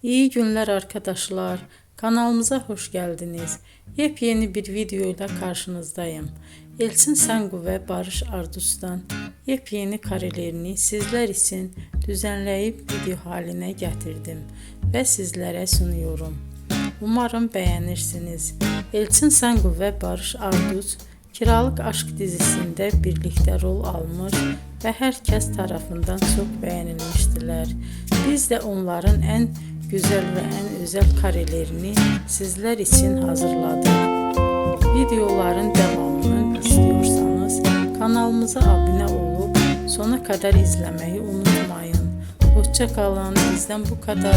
İyi günler arkadaşlar. Kanalımıza hoş geldiniz. Yepyeni bir video ile karşınızdayım. Elçin Sangu ve Barış Ardus'tan yepyeni karelerini sizler için düzenleyip video haline getirdim ve sizlere sunuyorum. Umarım beğenirsiniz. Elçin Sangu ve Barış Ardus Kiralık Aşk dizisinde birlikte rol almış ve herkes tarafından çok beğenilmiştiler. Biz de onların en güzel ve en özel karelerini sizler için hazırladık. Videoların devamını istiyorsanız kanalımıza abone olup sona kadar izlemeyi unutmayın. Hoşça kalın. Bizden bu kadar.